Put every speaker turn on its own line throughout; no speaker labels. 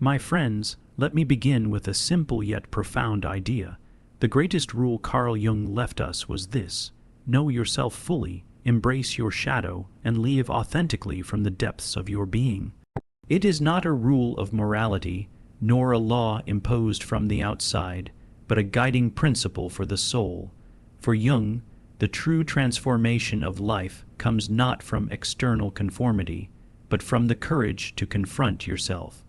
My friends, let me begin with a simple yet profound idea. The greatest rule Carl Jung left us was this: know yourself fully, embrace your shadow, and live authentically from the depths of your being. It is not a rule of morality, nor a law imposed from the outside, but a guiding principle for the soul. For Jung, the true transformation of life comes not from external conformity, but from the courage to confront yourself.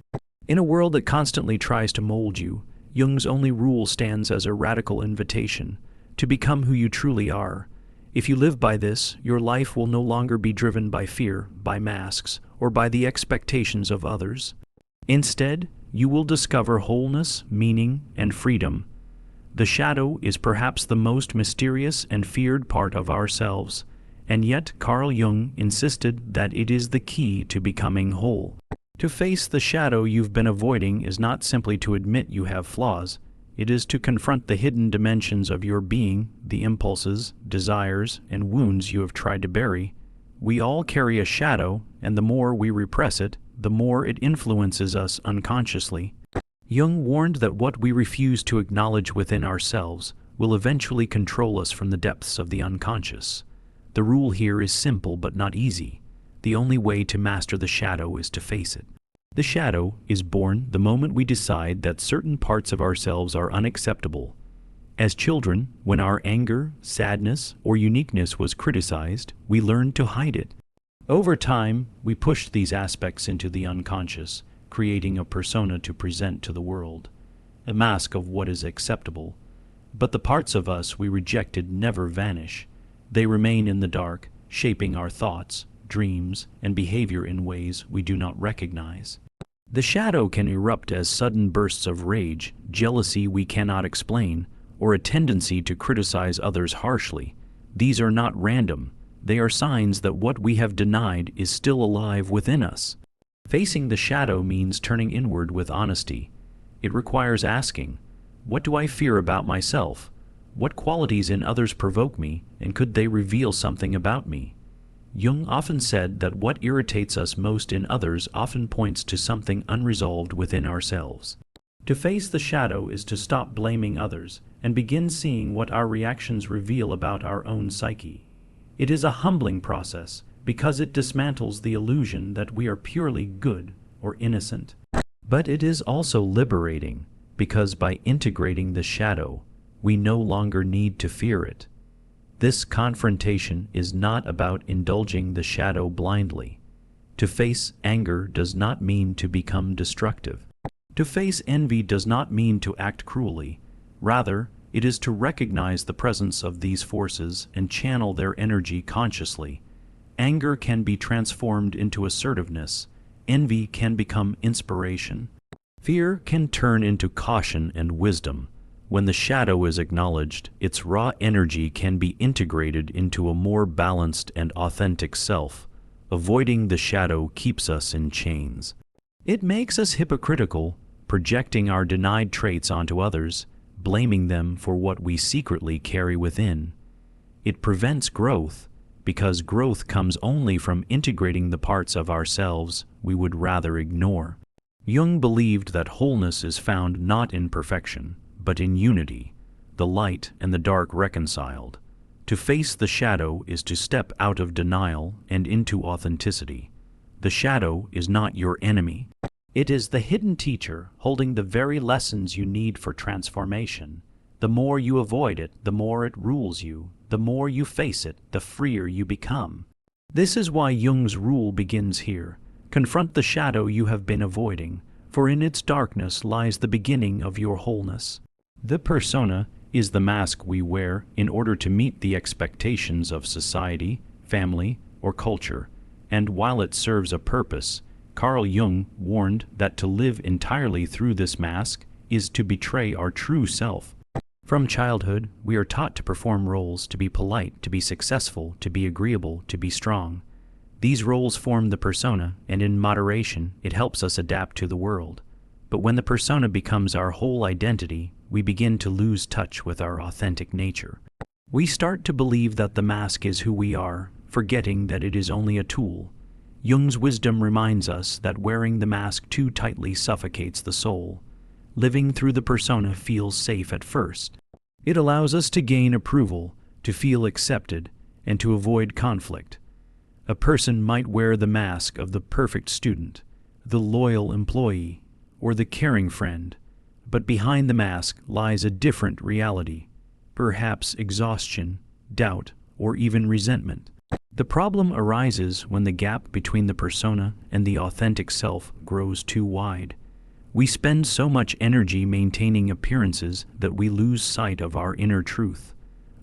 In a world that constantly tries to mold you, Jung's only rule stands as a radical invitation to become who you truly are. If you live by this, your life will no longer be driven by fear, by masks, or by the expectations of others. Instead, you will discover wholeness, meaning, and freedom. The shadow is perhaps the most mysterious and feared part of ourselves, and yet Carl Jung insisted that it is the key to becoming whole. To face the shadow you've been avoiding is not simply to admit you have flaws. It is to confront the hidden dimensions of your being, the impulses, desires, and wounds you have tried to bury. We all carry a shadow, and the more we repress it, the more it influences us unconsciously. Jung warned that what we refuse to acknowledge within ourselves will eventually control us from the depths of the unconscious. The rule here is simple but not easy. The only way to master the shadow is to face it. The shadow is born the moment we decide that certain parts of ourselves are unacceptable. As children, when our anger, sadness, or uniqueness was criticized, we learned to hide it. Over time, we pushed these aspects into the unconscious, creating a persona to present to the world, a mask of what is acceptable. But the parts of us we rejected never vanish. They remain in the dark, shaping our thoughts, dreams, and behavior in ways we do not recognize. The shadow can erupt as sudden bursts of rage, jealousy we cannot explain, or a tendency to criticize others harshly. These are not random. They are signs that what we have denied is still alive within us. Facing the shadow means turning inward with honesty. It requires asking, what do I fear about myself? What qualities in others provoke me, and could they reveal something about me? Jung often said that what irritates us most in others often points to something unresolved within ourselves. To face the shadow is to stop blaming others and begin seeing what our reactions reveal about our own psyche. It is a humbling process because it dismantles the illusion that we are purely good or innocent. But it is also liberating because by integrating the shadow, we no longer need to fear it. This confrontation is not about indulging the shadow blindly. To face anger does not mean to become destructive. To face envy does not mean to act cruelly. Rather, it is to recognize the presence of these forces and channel their energy consciously. Anger can be transformed into assertiveness. Envy can become inspiration. Fear can turn into caution and wisdom. When the shadow is acknowledged, its raw energy can be integrated into a more balanced and authentic self. Avoiding the shadow keeps us in chains. It makes us hypocritical, projecting our denied traits onto others, blaming them for what we secretly carry within. It prevents growth, because growth comes only from integrating the parts of ourselves we would rather ignore. Jung believed that wholeness is found not in perfection, but in unity, the light and the dark reconciled. To face the shadow is to step out of denial and into authenticity. The shadow is not your enemy. It is the hidden teacher holding the very lessons you need for transformation. The more you avoid it, the more it rules you. The more you face it, the freer you become. This is why Jung's rule begins here. Confront the shadow you have been avoiding, for in its darkness lies the beginning of your wholeness. The persona is the mask we wear in order to meet the expectations of society, family, or culture, and while it serves a purpose, Carl Jung warned that to live entirely through this mask is to betray our true self. From childhood, we are taught to perform roles, to be polite, to be successful, to be agreeable, to be strong. These roles form the persona, and in moderation, it helps us adapt to the world. But when the persona becomes our whole identity, we begin to lose touch with our authentic nature. We start to believe that the mask is who we are, forgetting that it is only a tool. Jung's wisdom reminds us that wearing the mask too tightly suffocates the soul. Living through the persona feels safe at first. It allows us to gain approval, to feel accepted, and to avoid conflict. A person might wear the mask of the perfect student, the loyal employee, or the caring friend, but behind the mask lies a different reality, perhaps exhaustion, doubt, or even resentment. The problem arises when the gap between the persona and the authentic self grows too wide. We spend so much energy maintaining appearances that we lose sight of our inner truth.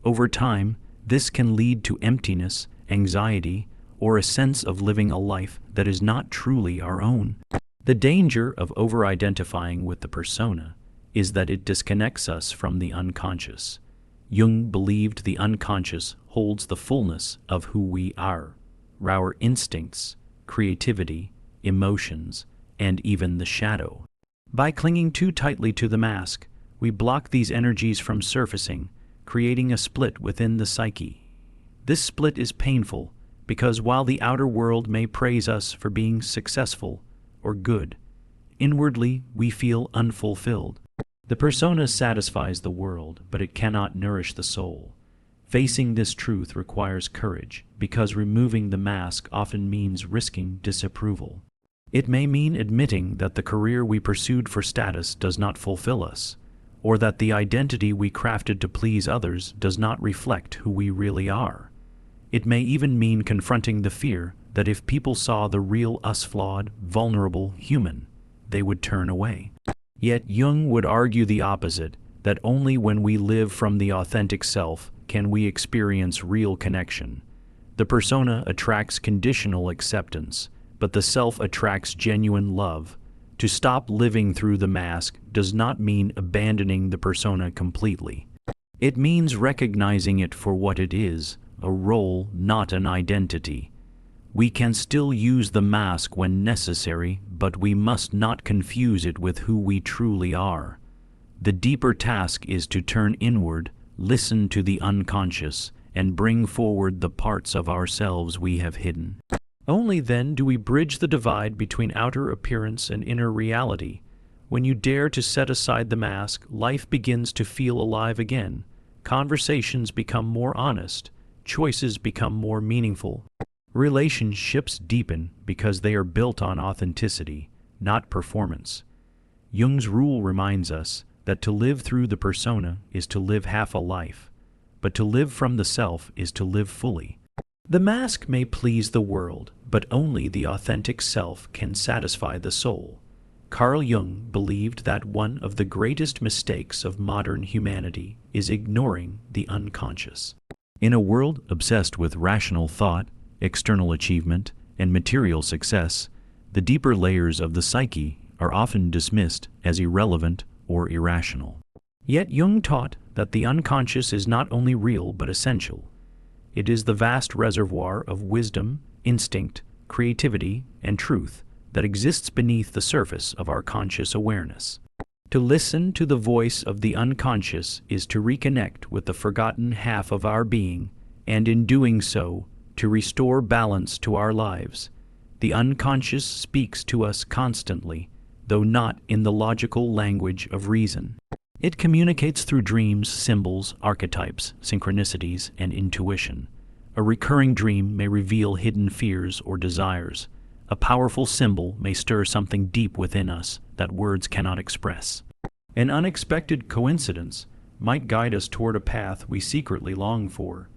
Over time, this can lead to emptiness, anxiety, or a sense of living a life that is not truly our own. The danger of over-identifying with the persona is that it disconnects us from the unconscious. Jung believed the unconscious holds the fullness of who we are, our instincts, creativity, emotions, and even the shadow. By clinging too tightly to the mask, we block these energies from surfacing, creating a split within the psyche. This split is painful because while the outer world may praise us for being successful or good, inwardly we feel unfulfilled. The persona satisfies the world, but it cannot nourish the soul. Facing this truth requires courage, because removing the mask often means risking disapproval. It may mean admitting that the career we pursued for status does not fulfill us, or that the identity we crafted to please others does not reflect who we really are. It may even mean confronting the fear that if people saw the real us, flawed, vulnerable human, they would turn away. Yet Jung would argue the opposite, that only when we live from the authentic self can we experience real connection. The persona attracts conditional acceptance, but the self attracts genuine love. To stop living through the mask does not mean abandoning the persona completely. It means recognizing it for what it is, a role, not an identity. We can still use the mask when necessary, but we must not confuse it with who we truly are. The deeper task is to turn inward, listen to the unconscious, and bring forward the parts of ourselves we have hidden. Only then do we bridge the divide between outer appearance and inner reality. When you dare to set aside the mask, life begins to feel alive again. Conversations become more honest. Choices become more meaningful. Relationships deepen because they are built on authenticity, not performance. Jung's rule reminds us that to live through the persona is to live half a life, but to live from the self is to live fully. The mask may please the world, but only the authentic self can satisfy the soul. Carl Jung believed that one of the greatest mistakes of modern humanity is ignoring the unconscious. In a world obsessed with rational thought, external achievement, and material success, the deeper layers of the psyche are often dismissed as irrelevant or irrational. Yet Jung taught that the unconscious is not only real but essential. It is the vast reservoir of wisdom, instinct, creativity, and truth that exists beneath the surface of our conscious awareness. To listen to the voice of the unconscious is to reconnect with the forgotten half of our being, and in doing so, to restore balance to our lives. The unconscious speaks to us constantly, though not in the logical language of reason. It communicates through dreams, symbols, archetypes, synchronicities, and intuition. A recurring dream may reveal hidden fears or desires. A powerful symbol may stir something deep within us that words cannot express. An unexpected coincidence might guide us toward a path we secretly long for.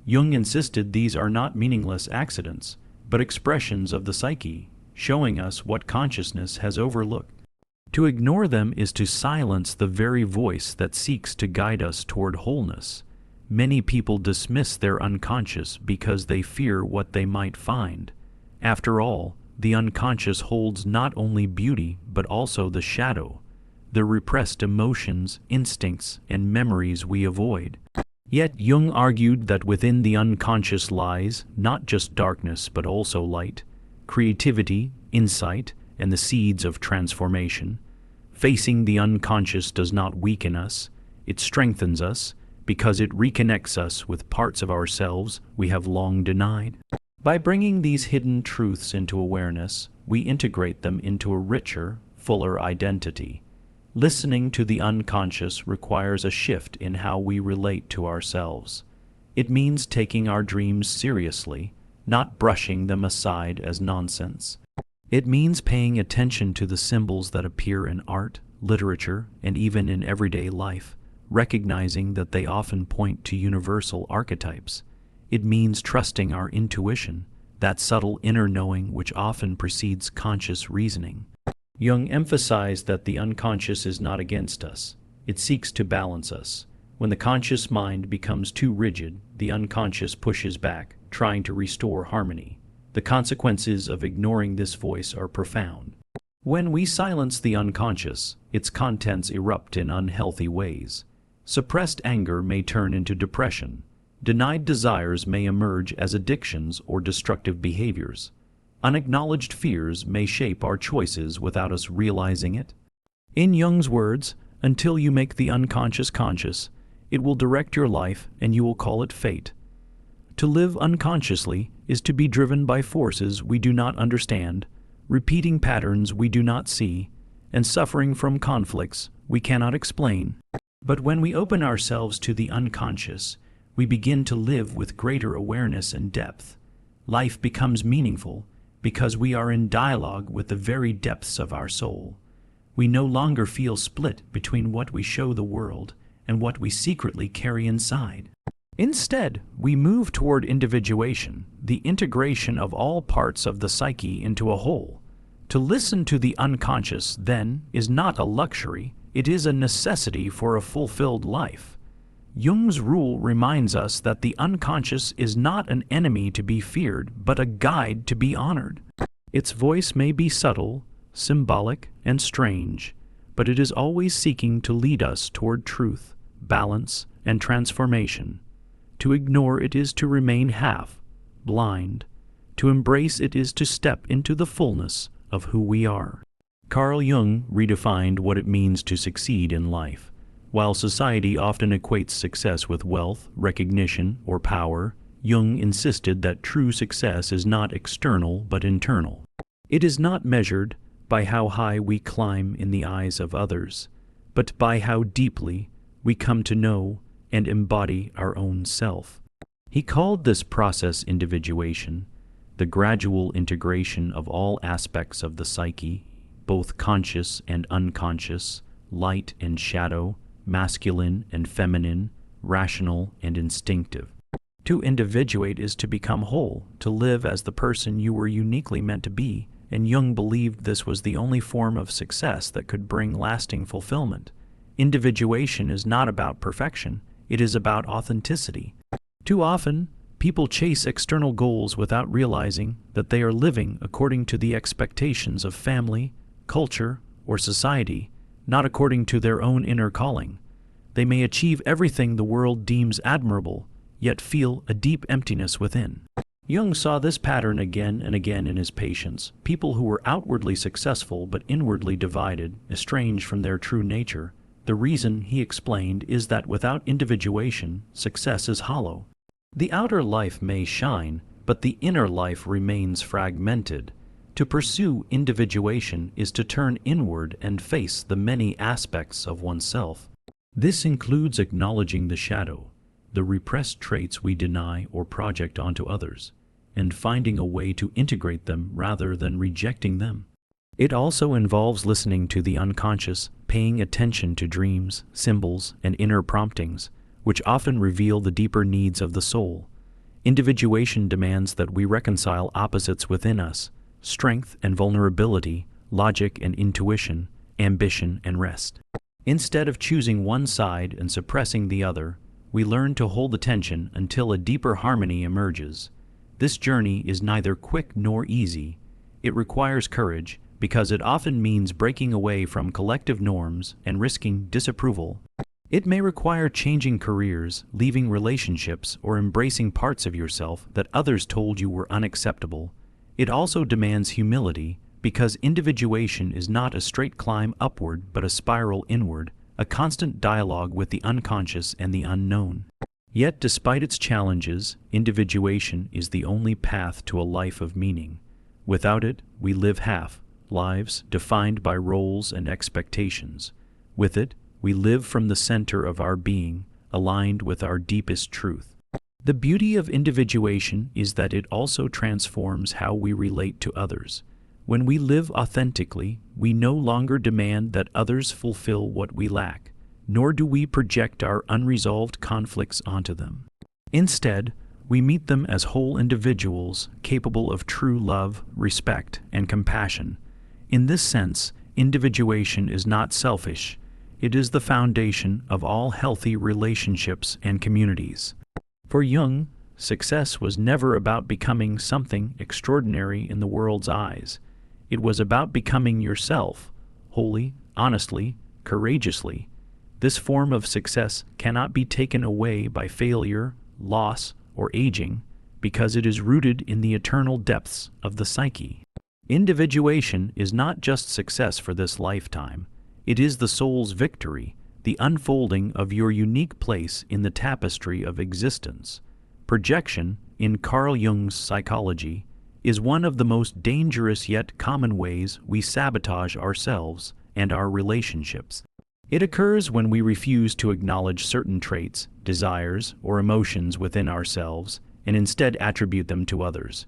Jung insisted these are not meaningless accidents, but expressions of the psyche, showing us what consciousness has overlooked. To ignore them is to silence the very voice that seeks to guide us toward wholeness. Many people dismiss their unconscious because they fear what they might find. After all, the unconscious holds not only beauty but also the shadow, the repressed emotions, instincts, and memories we avoid. Yet Jung argued that within the unconscious lies not just darkness but also light, creativity, insight, and the seeds of transformation. Facing the unconscious does not weaken us, it strengthens us because it reconnects us with parts of ourselves we have long denied. By bringing these hidden truths into awareness, we integrate them into a richer, fuller identity. Listening to the unconscious requires a shift in how we relate to ourselves. It means taking our dreams seriously, not brushing them aside as nonsense. It means paying attention to the symbols that appear in art, literature, and even in everyday life, recognizing that they often point to universal archetypes. It means trusting our intuition, that subtle inner knowing which often precedes conscious reasoning. Jung emphasized that the unconscious is not against us. It seeks to balance us. When the conscious mind becomes too rigid, the unconscious pushes back, trying to restore harmony. The consequences of ignoring this voice are profound. When we silence the unconscious, its contents erupt in unhealthy ways. Suppressed anger may turn into depression. Denied desires may emerge as addictions or destructive behaviors. Unacknowledged fears may shape our choices without us realizing it. In Jung's words, until you make the unconscious conscious, it will direct your life and you will call it fate. To live unconsciously is to be driven by forces we do not understand, repeating patterns we do not see, and suffering from conflicts we cannot explain. But when we open ourselves to the unconscious, we begin to live with greater awareness and depth. Life becomes meaningful because we are in dialogue with the very depths of our soul. We no longer feel split between what we show the world and what we secretly carry inside. Instead, we move toward individuation, the integration of all parts of the psyche into a whole. To listen to the unconscious, then, is not a luxury, it is a necessity for a fulfilled life. Jung's rule reminds us that the unconscious is not an enemy to be feared, but a guide to be honored. Its voice may be subtle, symbolic, and strange, but it is always seeking to lead us toward truth, balance, and transformation. To ignore it is to remain half, blind. To embrace it is to step into the fullness of who we are. Carl Jung redefined what it means to succeed in life. While society often equates success with wealth, recognition, or power, Jung insisted that true success is not external but internal. It is not measured by how high we climb in the eyes of others, but by how deeply we come to know and embody our own self. He called this process individuation, the gradual integration of all aspects of the psyche, both conscious and unconscious, light and shadow, masculine and feminine, rational and instinctive. To individuate is to become whole, to live as the person you were uniquely meant to be, and Jung believed this was the only form of success that could bring lasting fulfillment. Individuation is not about perfection, it is about authenticity. Too often, people chase external goals without realizing that they are living according to the expectations of family, culture, or society, not according to their own inner calling. They may achieve everything the world deems admirable, yet feel a deep emptiness within. Jung saw this pattern again and again in his patients, people who were outwardly successful but inwardly divided, estranged from their true nature. The reason, he explained, is that without individuation, success is hollow. The outer life may shine, but the inner life remains fragmented. To pursue individuation is to turn inward and face the many aspects of oneself. This includes acknowledging the shadow, the repressed traits we deny or project onto others, and finding a way to integrate them rather than rejecting them. It also involves listening to the unconscious, paying attention to dreams, symbols, and inner promptings, which often reveal the deeper needs of the soul. Individuation demands that we reconcile opposites within us: strength and vulnerability, logic and intuition, ambition and rest. Instead of choosing one side and suppressing the other, we learn to hold attention until a deeper harmony emerges. This journey is neither quick nor easy. It requires courage, because it often means breaking away from collective norms and risking disapproval. It may require changing careers, leaving relationships, or embracing parts of yourself that others told you were unacceptable. It also demands humility, because individuation is not a straight climb upward but a spiral inward, a constant dialogue with the unconscious and the unknown. Yet, despite its challenges, individuation is the only path to a life of meaning. Without it, we live lives defined by roles and expectations. With it, we live from the center of our being, aligned with our deepest truth. The beauty of individuation is that it also transforms how we relate to others. When we live authentically, we no longer demand that others fulfill what we lack, nor do we project our unresolved conflicts onto them. Instead, we meet them as whole individuals capable of true love, respect, and compassion. In this sense, individuation is not selfish. It is the foundation of all healthy relationships and communities. For Jung, success was never about becoming something extraordinary in the world's eyes. It was about becoming yourself, wholly, honestly, courageously. This form of success cannot be taken away by failure, loss, or aging, because it is rooted in the eternal depths of the psyche. Individuation is not just success for this lifetime. It is the soul's victory, the unfolding of your unique place in the tapestry of existence. Projection, in Carl Jung's psychology, is one of the most dangerous yet common ways we sabotage ourselves and our relationships. It occurs when we refuse to acknowledge certain traits, desires, or emotions within ourselves and instead attribute them to others.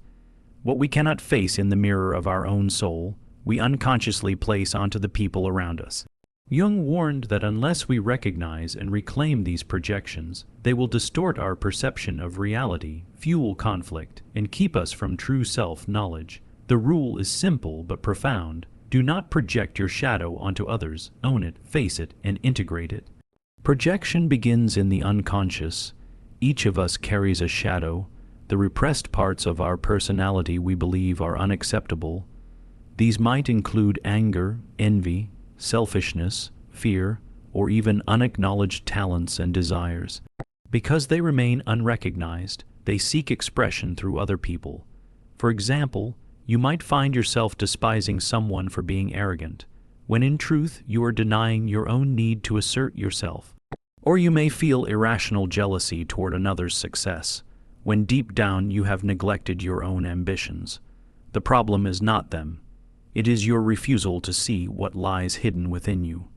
What we cannot face in the mirror of our own soul, we unconsciously place onto the people around us. Jung warned that unless we recognize and reclaim these projections, they will distort our perception of reality, fuel conflict, and keep us from true self-knowledge. The rule is simple but profound. Do not project your shadow onto others. Own it, face it, and integrate it. Projection begins in the unconscious. Each of us carries a shadow, the repressed parts of our personality we believe are unacceptable. These might include anger, envy, selfishness, fear, or even unacknowledged talents and desires. Because they remain unrecognized, they seek expression through other people. For example, you might find yourself despising someone for being arrogant, when in truth you are denying your own need to assert yourself. Or you may feel irrational jealousy toward another's success, when deep down you have neglected your own ambitions. The problem is not them. It is your refusal to see what lies hidden within you.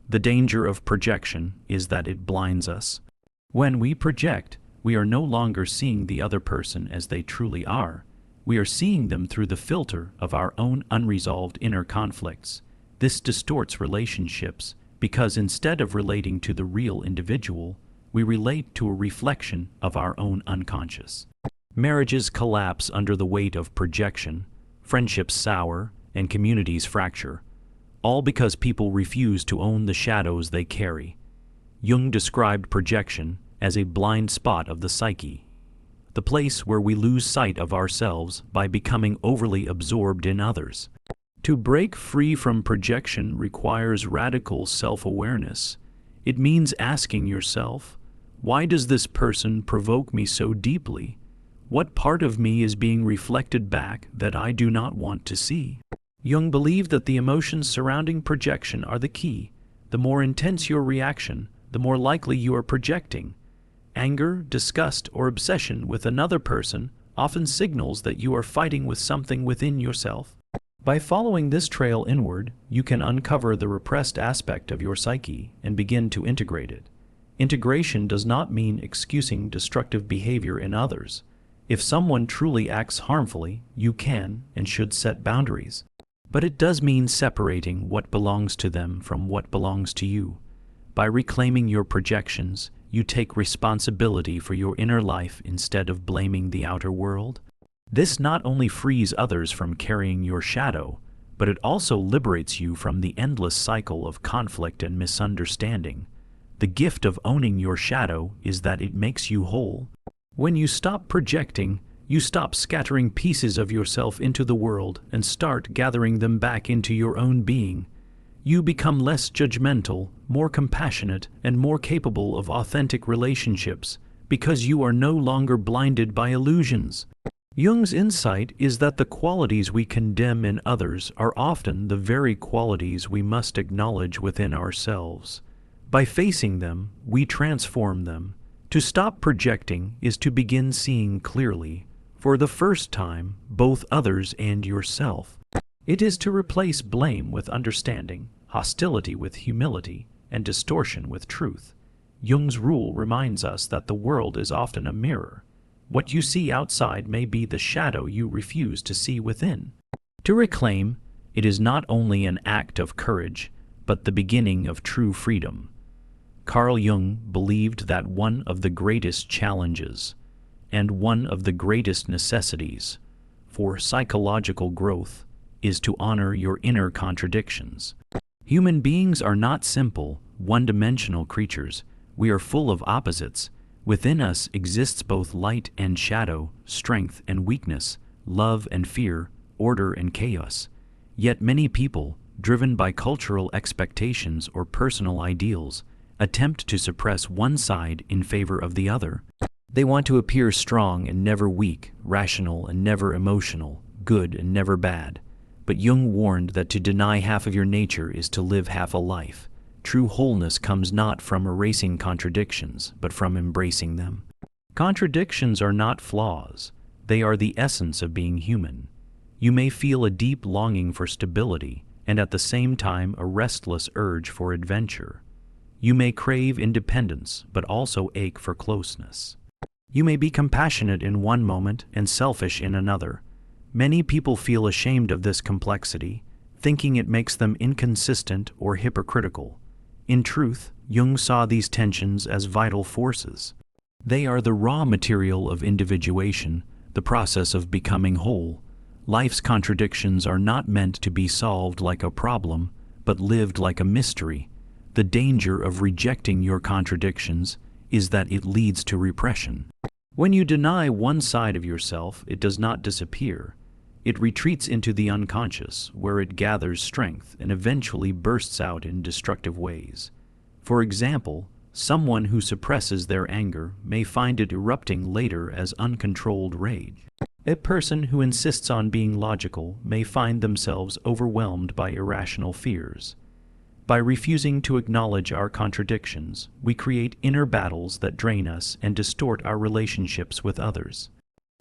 The danger of projection is that it blinds us. When we project, we are no longer seeing the other person as they truly are. We are seeing them through the filter of our own unresolved inner conflicts. This distorts relationships because instead of relating to the real individual, we relate to a reflection of our own unconscious. Marriages collapse under the weight of projection, friendships sour, and communities fracture, all because people refuse to own the shadows they carry. Jung described projection as a blind spot of the psyche, the place where we lose sight of ourselves by becoming overly absorbed in others. To break free from projection requires radical self-awareness. It means asking yourself, why does this person provoke me so deeply? What part of me is being reflected back that I do not want to see? Jung believed that the emotions surrounding projection are the key. The more intense your reaction, the more likely you are projecting. Anger, disgust, or obsession with another person often signals that you are fighting with something within yourself. By following this trail inward, you can uncover the repressed aspect of your psyche and begin to integrate it. Integration does not mean excusing destructive behavior in others. If someone truly acts harmfully, you can and should set boundaries. But it does mean separating what belongs to them from what belongs to you. By reclaiming your projections, you take responsibility for your inner life instead of blaming the outer world. This not only frees others from carrying your shadow, but it also liberates you from the endless cycle of conflict and misunderstanding. The gift of owning your shadow is that it makes you whole. When you stop projecting, you stop scattering pieces of yourself into the world and start gathering them back into your own being. You become less judgmental, more compassionate, and more capable of authentic relationships because you are no longer blinded by illusions. Jung's insight is that the qualities we condemn in others are often the very qualities we must acknowledge within ourselves. By facing them, we transform them. To stop projecting is to begin seeing clearly, for the first time, both others and yourself. It is to replace blame with understanding, hostility with humility, and distortion with truth. Jung's rule reminds us that the world is often a mirror. What you see outside may be the shadow you refuse to see within. To reclaim, it is not only an act of courage, but the beginning of true freedom. Carl Jung believed that one of the greatest challenges and one of the greatest necessities for psychological growth is to honor your inner contradictions. Human beings are not simple, one-dimensional creatures. We are full of opposites. Within us exists both light and shadow, strength and weakness, love and fear, order and chaos. Yet many people, driven by cultural expectations or personal ideals, attempt to suppress one side in favor of the other. They want to appear strong and never weak, rational and never emotional, good and never bad. But Jung warned that to deny half of your nature is to live half a life. True wholeness comes not from erasing contradictions, but from embracing them. Contradictions are not flaws. They are the essence of being human. You may feel a deep longing for stability, and at the same time a restless urge for adventure. You may crave independence, but also ache for closeness. You may be compassionate in one moment and selfish in another. Many people feel ashamed of this complexity, thinking it makes them inconsistent or hypocritical. In truth, Jung saw these tensions as vital forces. They are the raw material of individuation, the process of becoming whole. Life's contradictions are not meant to be solved like a problem, but lived like a mystery. The danger of rejecting your contradictions is that it leads to repression. When you deny one side of yourself, it does not disappear. It retreats into the unconscious, where it gathers strength and eventually bursts out in destructive ways. For example, someone who suppresses their anger may find it erupting later as uncontrolled rage. A person who insists on being logical may find themselves overwhelmed by irrational fears. By refusing to acknowledge our contradictions, we create inner battles that drain us and distort our relationships with others.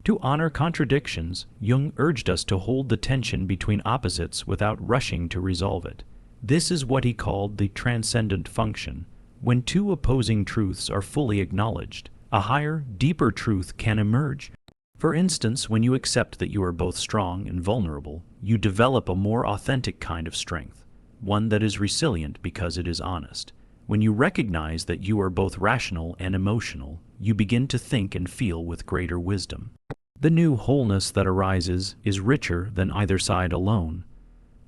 To honor contradictions, Jung urged us to hold the tension between opposites without rushing to resolve it. This is what he called the transcendent function. When two opposing truths are fully acknowledged, a higher, deeper truth can emerge. For instance, when you accept that you are both strong and vulnerable, you develop a more authentic kind of strength, one that is resilient because it is honest. When you recognize that you are both rational and emotional, you begin to think and feel with greater wisdom. The new wholeness that arises is richer than either side alone.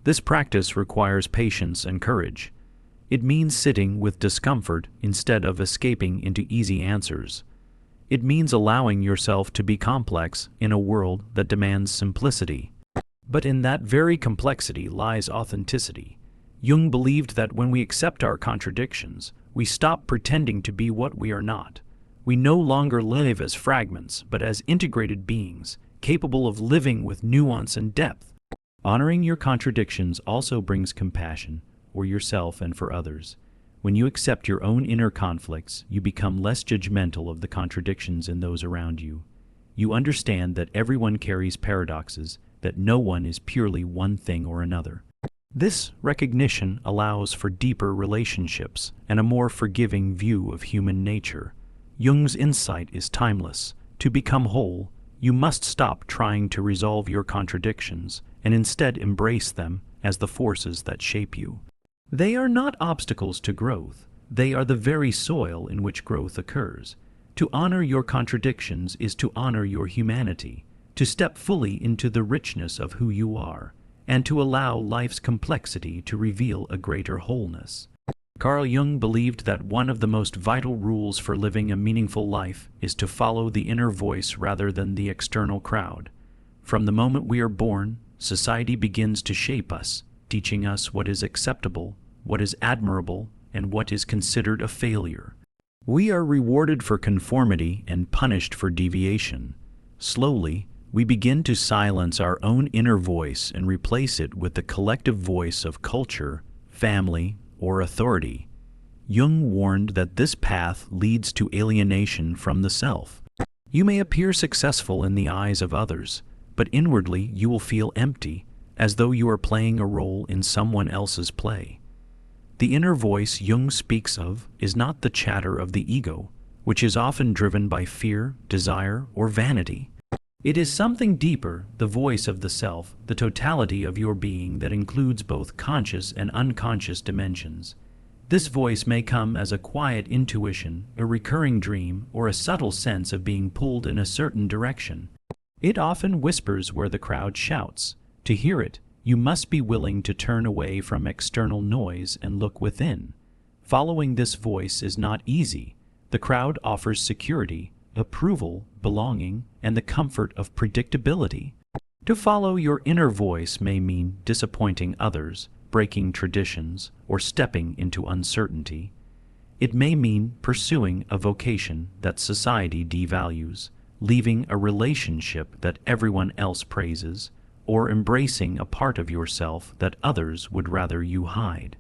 This practice requires patience and courage. It means sitting with discomfort instead of escaping into easy answers. It means allowing yourself to be complex in a world that demands simplicity. But in that very complexity lies authenticity. Jung believed that when we accept our contradictions, we stop pretending to be what we are not. We no longer live as fragments, but as integrated beings, capable of living with nuance and depth. Honoring your contradictions also brings compassion, for yourself and for others. When you accept your own inner conflicts, you become less judgmental of the contradictions in those around you. You understand that everyone carries paradoxes, that no one is purely one thing or another. This recognition allows for deeper relationships and a more forgiving view of human nature. Jung's insight is timeless. To become whole, you must stop trying to resolve your contradictions and instead embrace them as the forces that shape you. They are not obstacles to growth. They are the very soil in which growth occurs. To honor your contradictions is to honor your humanity, to step fully into the richness of who you are, and to allow life's complexity to reveal a greater wholeness. Carl Jung believed that one of the most vital rules for living a meaningful life is to follow the inner voice rather than the external crowd. From the moment we are born, society begins to shape us, teaching us what is acceptable, what is admirable, and what is considered a failure. We are rewarded for conformity and punished for deviation. Slowly, we begin to silence our own inner voice and replace it with the collective voice of culture, family, or authority. Jung warned that this path leads to alienation from the self. You may appear successful in the eyes of others, but inwardly you will feel empty, as though you are playing a role in someone else's play. The inner voice Jung speaks of is not the chatter of the ego, which is often driven by fear, desire, or vanity. It is something deeper, the voice of the self, the totality of your being that includes both conscious and unconscious dimensions. This voice may come as a quiet intuition, a recurring dream, or a subtle sense of being pulled in a certain direction. It often whispers where the crowd shouts. To hear it, you must be willing to turn away from external noise and look within. Following this voice is not easy. The crowd offers security, approval, belonging, and the comfort of predictability. To follow your inner voice may mean disappointing others, breaking traditions, or stepping into uncertainty. It may mean pursuing a vocation that society devalues, leaving a relationship that everyone else praises, or embracing a part of yourself that others would rather you hide.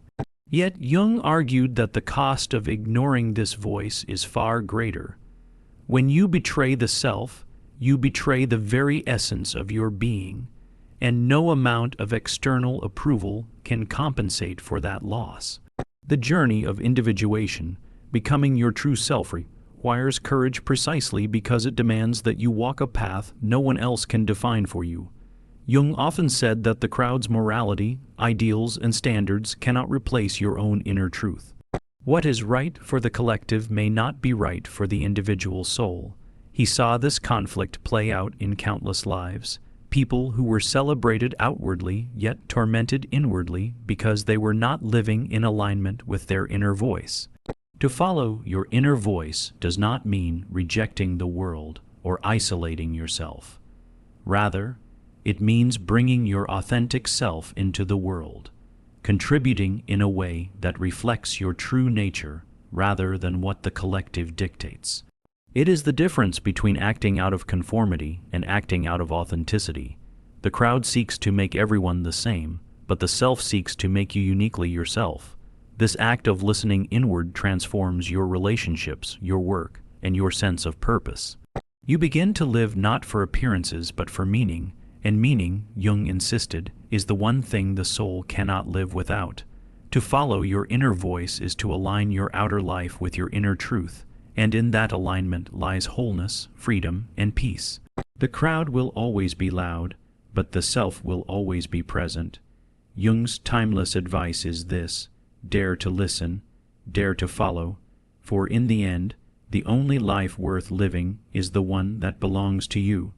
Yet Jung argued that the cost of ignoring this voice is far greater. When you betray the self, you betray the very essence of your being, and no amount of external approval can compensate for that loss. The journey of individuation, becoming your true self, requires courage precisely because it demands that you walk a path no one else can define for you. Jung often said that the crowd's morality, ideals, and standards cannot replace your own inner truth. What is right for the collective may not be right for the individual soul. He saw this conflict play out in countless lives. People who were celebrated outwardly yet tormented inwardly because they were not living in alignment with their inner voice. To follow your inner voice does not mean rejecting the world or isolating yourself. Rather, it means bringing your authentic self into the world, contributing in a way that reflects your true nature rather than what the collective dictates. It is the difference between acting out of conformity and acting out of authenticity. The crowd seeks to make everyone the same, but the self seeks to make you uniquely yourself. This act of listening inward transforms your relationships, your work, and your sense of purpose. You begin to live not for appearances but for meaning, and meaning, Jung insisted, is the one thing the soul cannot live without. To follow your inner voice is to align your outer life with your inner truth, and in that alignment lies wholeness, freedom, and peace. The crowd will always be loud, but the self will always be present. Jung's timeless advice is this: dare to listen, dare to follow, for in the end, the only life worth living is the one that belongs to you.